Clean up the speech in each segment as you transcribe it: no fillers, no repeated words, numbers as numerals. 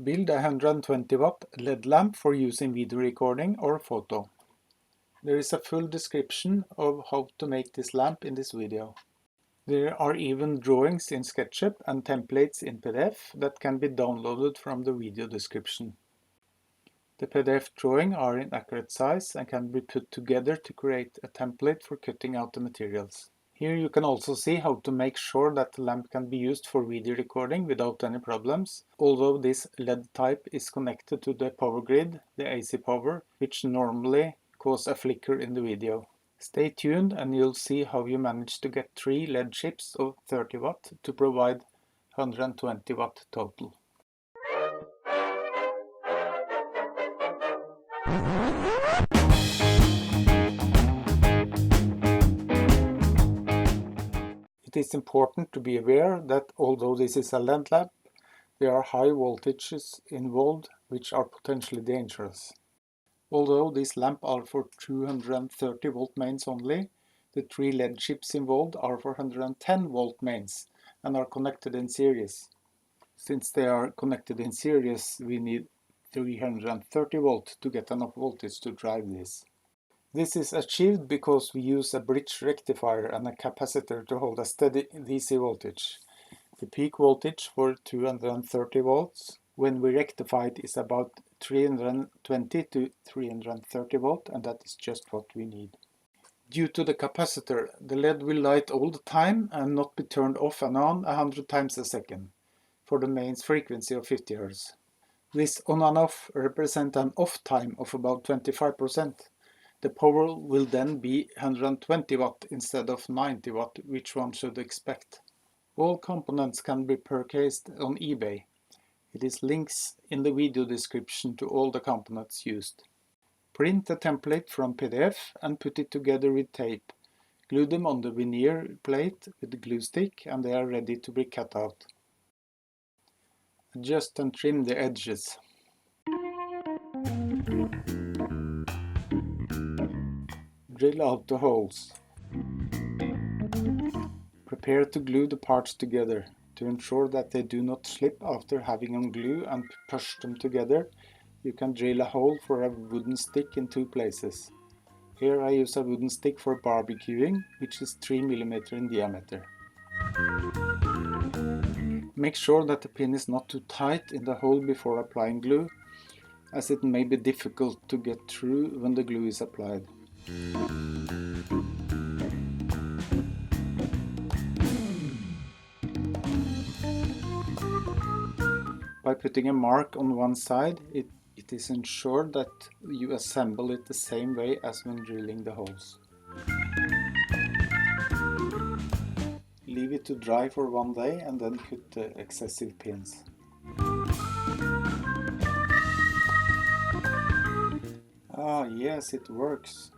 Build a 120 watt LED lamp for use in video recording or photo. There is a full description of how to make this lamp in this video. There are even drawings in Sketchup and templates in PDF that can be downloaded from the video description. The PDF drawings are in accurate size and can be put together to create a template for cutting out the materials. Here you can also see how to make sure that the lamp can be used for video recording without any problems, although this LED type is connected to the power grid, the AC power, which normally cause a flicker in the video. Stay tuned and you'll see how you manage to get 3 LED chips of 30 watt to provide 120 watt total. It is important to be aware that although this is a LED lamp, there are high voltages involved which are potentially dangerous. Although this lamp are for 230 volt mains only, the 3 LED chips involved are for 110 volt mains and are connected in series. Since they are connected in series, we need 330 volt to get enough voltage to drive this. This is achieved because we use a bridge rectifier and a capacitor to hold a steady DC voltage. The peak voltage for 230 volts when we rectify it is about 320 to 330 volt, and that is just what we need. Due to the capacitor, the LED will light all the time and not be turned off and on 100 times a second for the mains frequency of 50 Hz. This on and off represents an off time of about 25%. The power will then be 120 watt instead of 90 watt, which one should expect. All components can be purchased on eBay. It is links in the video description to all the components used. Print a template from PDF and put it together with tape. Glue them on the veneer plate with the glue stick and they are ready to be cut out. Adjust and trim the edges. Drill out the holes. Prepare to glue the parts together. To ensure that they do not slip after having on glue and push them together, you can drill a hole for a wooden stick in 2 places. Here I use a wooden stick for barbecuing, which is 3 mm in diameter. Make sure that the pin is not too tight in the hole before applying glue, as it may be difficult to get through when the glue is applied. By putting a mark on one side, it is ensured that you assemble it the same way as when drilling the holes. Leave it to dry for 1 day and then cut the excessive pins. Ah, yes, it works.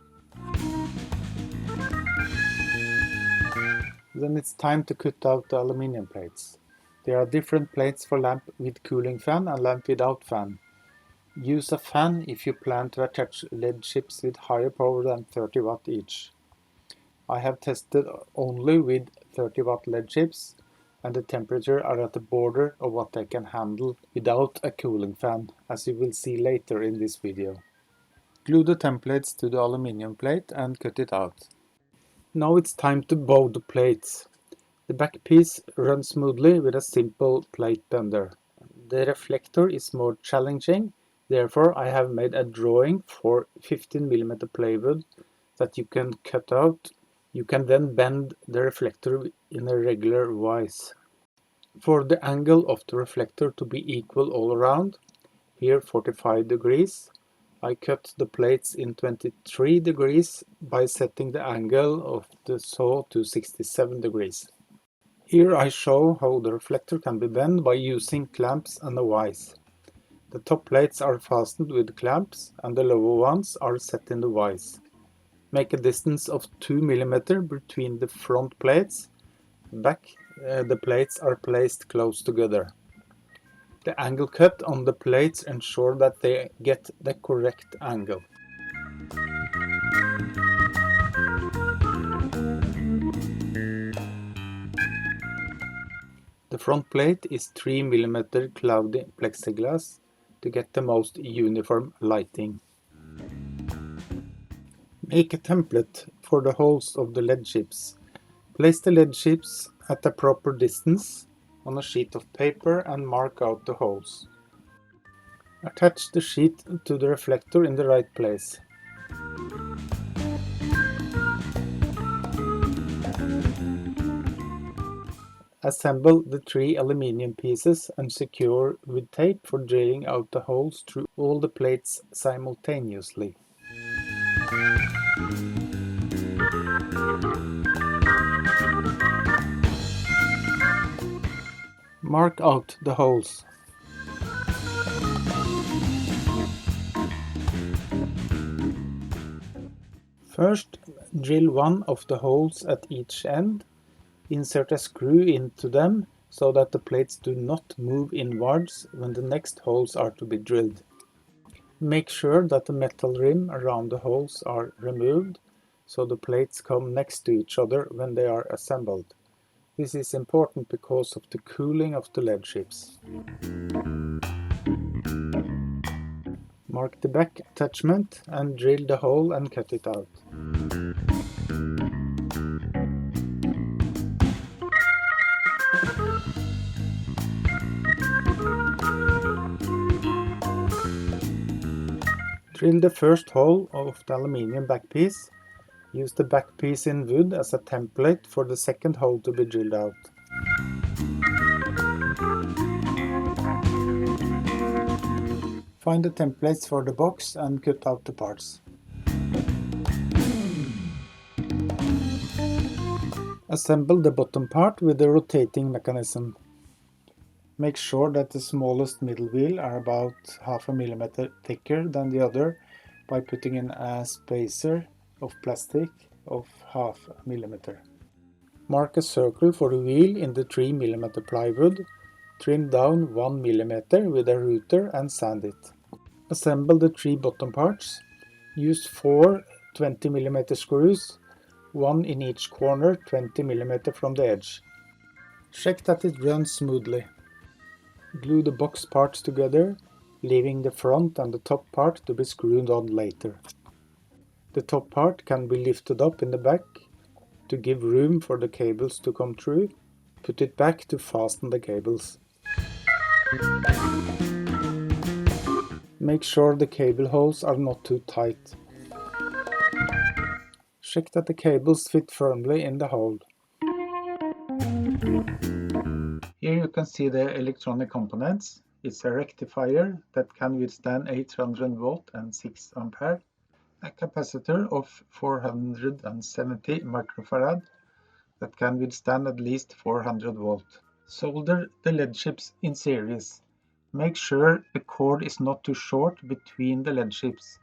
Then it's time to cut out the aluminium plates. There are different plates for lamp with cooling fan and lamp without fan. Use a fan if you plan to attach LED chips with higher power than 30 watt each. I have tested only with 30 watt LED chips and the temperature are at the border of what I can handle without a cooling fan, as you will see later in this video. Glue the templates to the aluminium plate and cut it out. Now it's time to bow the plates. The back piece runs smoothly with a simple plate bender. The reflector is more challenging, therefore I have made a drawing for 15 mm plywood that you can cut out. You can then bend the reflector in a regular wise. For the angle of the reflector to be equal all around, here 45 degrees, I cut the plates in 23 degrees by setting the angle of the saw to 67 degrees. Here I show how the reflector can be bent by using clamps and a vise. The top plates are fastened with clamps and the lower ones are set in the vise. Make a distance of 2 mm between the front plates. Back the plates are placed close together. The angle cut on the plates ensure that they get the correct angle. The front plate is 3 mm cloudy plexiglass to get the most uniform lighting. Make a template for the holes of the LED chips. Place the LED chips at a proper distance on a sheet of paper and mark out the holes. Attach the sheet to the reflector in the right place. Assemble the 3 aluminium pieces and secure with tape for drilling out the holes through all the plates simultaneously. Mark out the holes. First, drill one of the holes at each end. Insert a screw into them so that the plates do not move inwards when the next holes are to be drilled. Make sure that the metal rim around the holes are removed so the plates come next to each other when they are assembled. This is important because of the cooling of the LED chips. Mark the back attachment and drill the hole and cut it out. Drill the first hole of the aluminium back piece. Use the back piece in wood as a template for the second hole to be drilled out. Find the templates for the box and cut out the parts. Assemble the bottom part with the rotating mechanism. Make sure that the smallest middle wheel are about 0.5 mm thicker than the other by putting in a spacer of plastic of 0.5 mm. Mark a circle for the wheel in the 3 mm plywood. Trim down 1 mm with a router and sand it. Assemble the 3 bottom parts. Use 4 20 mm screws, 1 in each corner 20 mm from the edge. Check that it runs smoothly. Glue the box parts together, leaving the front and the top part to be screwed on later. The top part can be lifted up in the back to give room for the cables to come through. Put it back to fasten the cables. Make sure the cable holes are not too tight. Check that the cables fit firmly in the hole. Here you can see the electronic components. It's a rectifier that can withstand 800 volt and 6 ampere, a capacitor of 470 microfarad that can withstand at least 400 volt. Solder the LED chips in series. Make sure the cord is not too short between the LED chips.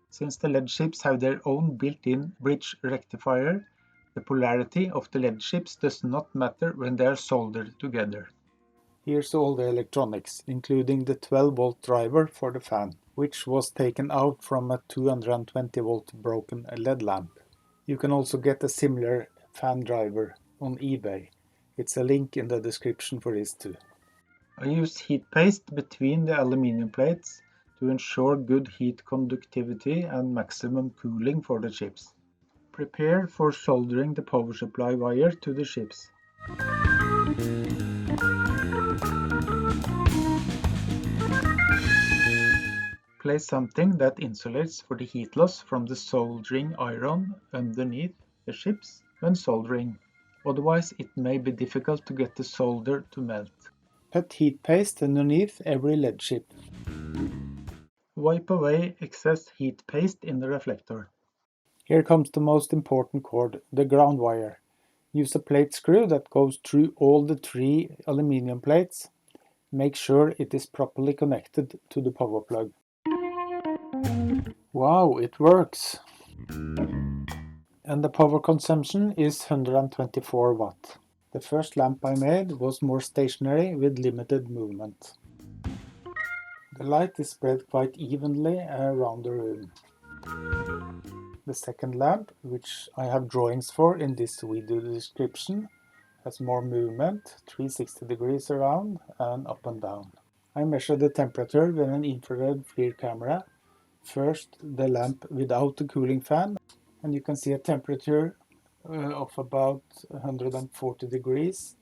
Since the LED chips have their own built-in bridge rectifier, the polarity of the LED chips does not matter when they are soldered together. Here's all the electronics, including the 12-volt driver for the fan, which was taken out from a 220-volt broken LED lamp. You can also get a similar fan driver on eBay. It's a link in the description for these two. I use heat paste between the aluminium plates to ensure good heat conductivity and maximum cooling for the chips. Prepare for soldering the power supply wire to the chips. Place something that insulates for the heat loss from the soldering iron underneath the chips when soldering. Otherwise it may be difficult to get the solder to melt. Put heat paste underneath every LED chip. Wipe away excess heat paste in the reflector. Here comes the most important cord, the ground wire. Use a plate screw that goes through all the 3 aluminium plates. Make sure it is properly connected to the power plug. Wow, it works! And the power consumption is 124 watt. The first lamp I made was more stationary with limited movement. The light is spread quite evenly around the room. The second lamp, which I have drawings for in this video description, has more movement, 360 degrees around and up and down. I measure the temperature with an infrared FLIR camera. First the lamp without the cooling fan, and you can see a temperature of about 140 degrees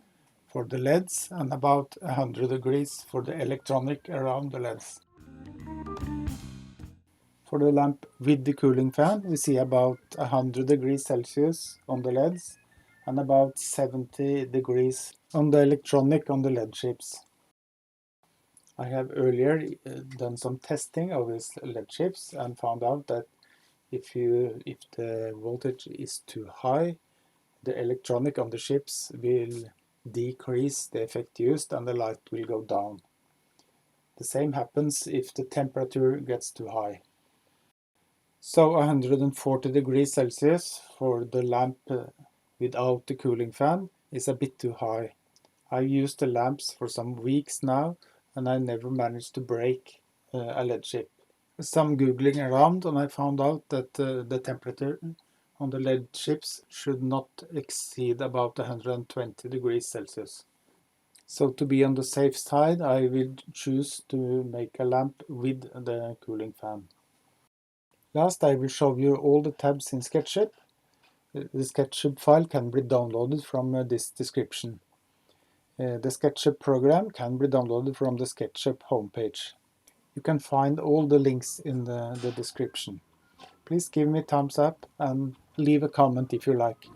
for the LEDs and about 100 degrees for the electronic around the LEDs. For the lamp with the cooling fan, we see about 100 degrees Celsius on the LEDs and about 70 degrees on the electronic on the LED chips. I have earlier done some testing of these LED chips and found out that if the voltage is too high, the electronic on the chips will decrease the effect used and the light will go down. The same happens if the temperature gets too high. So 140 degrees Celsius for the lamp without the cooling fan is a bit too high. I've used the lamps for some weeks now and I never managed to break a LED chip. Some googling around and I found out that the temperature on the LED chips should not exceed about 120 degrees Celsius. So to be on the safe side, I will choose to make a lamp with the cooling fan. Last, I will show you all the tabs in Sketchup. The Sketchup file can be downloaded from this description. The Sketchup program can be downloaded from the Sketchup homepage. You can find all the links in the description. Please give me a thumbs up and leave a comment if you like.